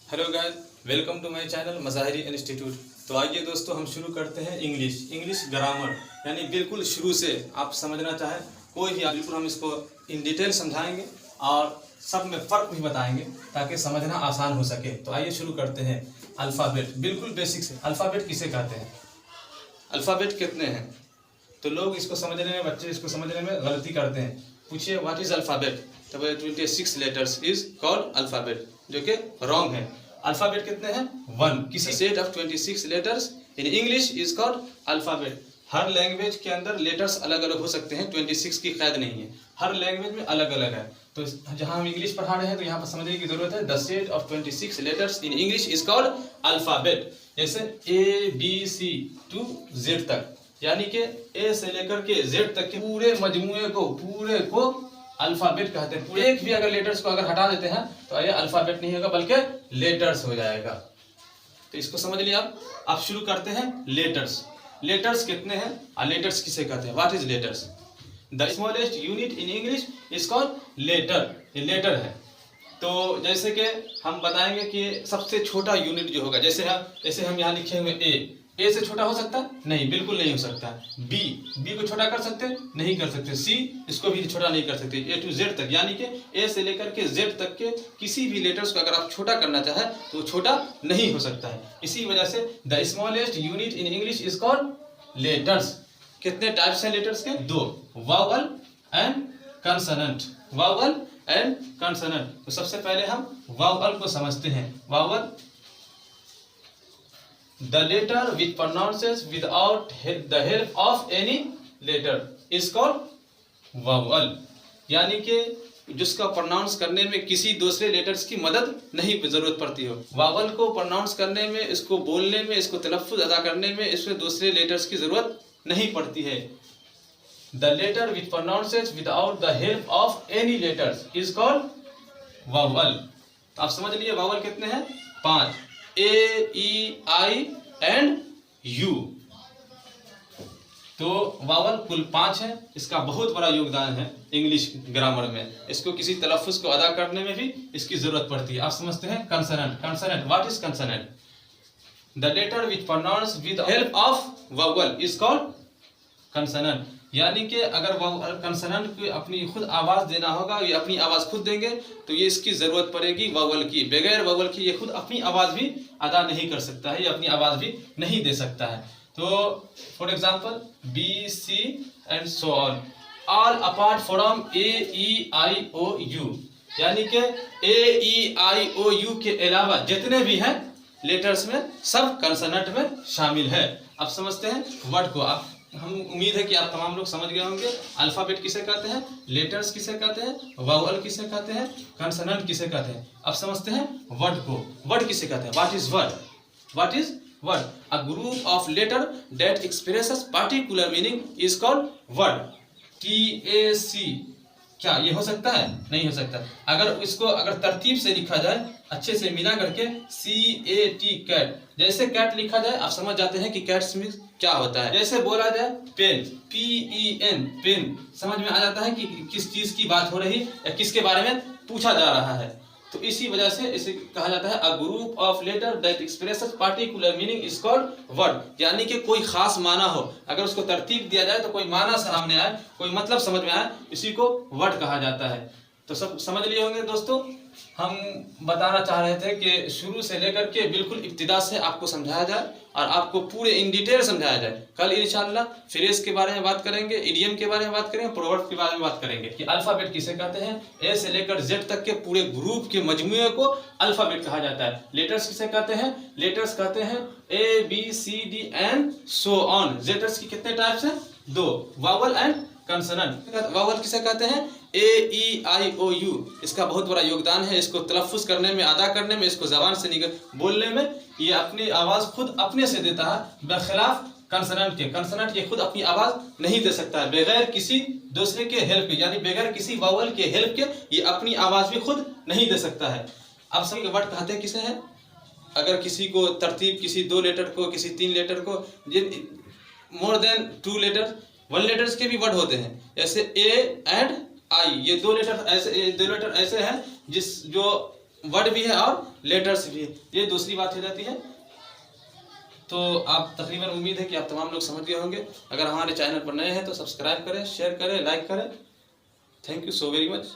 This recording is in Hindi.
Hello guys, welcome to my channel Mazahiri institute. तो आइए दोस्तों, हम शुरू करते हैं इंग्लिश ग्रामर, यानी बिल्कुल शुरू से आप समझना चाहें कोई भी, बिल्कुल हम इसको इन डिटेल समझाएंगे और सब में फ़र्क भी बताएंगे ताकि समझना आसान हो सके। तो आइए शुरू करते हैं। अल्फ़ाबेट, बिल्कुल बेसिक से। अल्फ़ाबेट किसे कहते हैं? अल्फ़ाबेट कितने हैं? तो लोग इसको समझने में, बच्चे इसको समझने में गलती करते हैं। पूछिए व्हाट इज अल्फ़ाबेट, तो 26 लेटर्स इज कॉल्ड अल्फ़ाबेट, जो कि रॉन्ग है। अल्फ़ाबेट कितने हैं? 1। किसी set of 26 letters in English is called alphabet. Her language के अंदर लेटर्स अलग अलग हो सकते हैं, 26 की कैद नहीं है। हर लैंग्वेज में अलग अलग है। तो जहां हम इंग्लिश पढ़ा रहे हैं तो यहाँ पर समझने की जरूरत है। The set of 26 letters in English is called alphabet. जैसे ABC to Z तक, यानी कि ए से लेकर के जेड तक के पूरे मजमूए को, पूरे को अल्फ़ाबेट कहते हैं। पूरे एक भी अगर लेटर्स को अगर हटा देते हैं तो ये अल्फ़ाबेट नहीं होगा बल्कि लेटर्स हो जाएगा। तो इसको समझ लिया। आप शुरू करते हैं लेटर्स। लेटर्स कितने हैं और लेटर्स किसे कहते हैं? What is letters? The smallest unit in English is called letter. ये लेटर है। तो जैसे कि हम बताएंगे कि सबसे छोटा यूनिट जो होगा, जैसे हम यहाँ लिखे हुए ए से छोटा हो सकता है? नहीं, बिल्कुल नहीं हो सकता। बी को छोटा कर सकते? नहीं कर सकते। सी, इसको भी छोटा नहीं कर सकते। A to Z तक, यानी कि ए से लेकर के जेड तक के किसी भी लेटर्स को अगर आप छोटा करना चाहें तो छोटा नहीं हो सकता है। इसी वजह से the smallest unit in English is called letters. कितने टाइप्स हैं लेटर्स के? 2, vowel and consonant. Vowel and consonant. तो सबसे पहले हम वावल को समझते हैं। Vowel, the letter which pronounces without the help of any letter is called vowel, यानी कि जिसका प्रोनाउंस करने में किसी दूसरे लेटर्स की मदद नहीं जरूरत पड़ती हो। वावल को प्रोनाउंस करने में, इसको बोलने में, इसको तलफ़्फ़ुज़ अदा करने में इसमें दूसरे लेटर्स की जरूरत नहीं पड़ती है। The letter which pronounces without the help of any letters is called vowel। आप समझ लिए वावल कितने हैं? 5। A, E, I and U। तो वावल कुल 5 है। इसका बहुत बड़ा योगदान है इंग्लिश ग्रामर में। इसको किसी तलफ़्फ़ुज़ को अदा करने में भी इसकी जरूरत पड़ती है। आप समझते हैं consonant. Consonant, what is consonant? The letter which pronounce with help of vowel is called consonant. यानी कि अगर कंसोनेंट को अपनी खुद आवाज़ देना होगा, ये अपनी आवाज़ खुद देंगे तो ये इसकी ज़रूरत पड़ेगी वावल की। बगैर वावल की ये खुद अपनी आवाज़ भी अदा नहीं कर सकता है, ये अपनी आवाज़ भी नहीं दे सकता है। तो for example B, C and so on, all apart from A, E, I, O, U, यानी कि A, E, I, O, U के अलावा जितने भी हैं लेटर्स में सब कंसोनेंट में शामिल है। अब समझते हैं वर्ड को। आप, हम उम्मीद है कि आप तमाम लोग समझ गए होंगे अल्फ़ाबेट किसे कहते हैं, लेटर्स किसे कहते हैं, वावल किसे कहते हैं, कंसोनेंट किसे कहते हैं। अब समझते हैं वर्ड को। वर्ड किसे कहते हैं? What is word? What is word? A group of letter that expresses particular meaning is called word. TAC, क्या ये हो सकता है? नहीं हो सकता। अगर इसको अगर तरतीब से लिखा जाए, अच्छे से मिला करके, CAT, कैट, जैसे कैट लिखा जाए आप समझ जाते हैं कि कैट्स में क्या होता है। जैसे बोला जाए पेन, PEN, पेन, समझ में आ जाता है कि किस चीज की बात हो रही या किसके बारे में पूछा जा रहा है। तो इसी वजह से इसे कहा जाता है a group of letter that expresses particular meaning is called word. यानी कि कोई खास माना हो, अगर उसको तरतीब दिया जाए तो कोई माना सामने आए, कोई मतलब समझ में आए, इसी को वर्ड कहा जाता है। तो सब समझ लिए होंगे दोस्तों। हम बताना चाह रहे थे कि शुरू से लेकर के बिल्कुल इब्तिदा से आपको समझाया जाए और आपको पूरे इन डिटेल समझाया जाए। कल इंशाल्लाह फ्रेज के बारे में बात करेंगे, इडियम के बारे में बात करेंगे, प्रोवर्ब के बारे में बात करेंगे कि अल्फ़ाबेट किसे कहते हैं। ए से लेकर जेड तक के पूरे ग्रुप के मजमूए को अल्फ़ाबेट कहा जाता है। लेटर्स किसे कहते हैं? लेटर्स कहते हैं ABCD and so on. Letters की कितने टाइप्स हैं? 2, वावल एंड कंसोनेंट। वावल किसे कहते हैं? A, E, I, O, U। इसका बहुत बड़ा योगदान है इसको तलफ़्फ़ुज़ करने में, अदा करने में, इसको ज़बान से बोलने में। ये अपनी आवाज़ खुद अपने से देता है, बखिलाफ कंसोनेंट के। कंसोनेंट ये खुद अपनी आवाज़ नहीं दे सकता है बगैर किसी दूसरे के हेल्प के, यानी बगैर किसी वावल के हेल्प के ये अपनी आवाज़ भी खुद नहीं दे सकता है। अब सभी वर्ड कहते हैं किसे हैं? अगर किसी को तरतीब, किसी 2 लेटर को, किसी 3 लेटर को, मोर देन 2 लेटर, 1 लेटर्स के भी वर्ड होते हैं। जैसे A एंड I, ये 2 लेटर ऐसे हैं जो वर्ड भी है और लेटर्स भी है। ये दूसरी बात हो जाती है। तो आप तकरीबन उम्मीद है कि आप तमाम लोग समझ गए होंगे। अगर हमारे चैनल पर नए हैं तो सब्सक्राइब करें, शेयर करें, लाइक करें। Thank you so very much.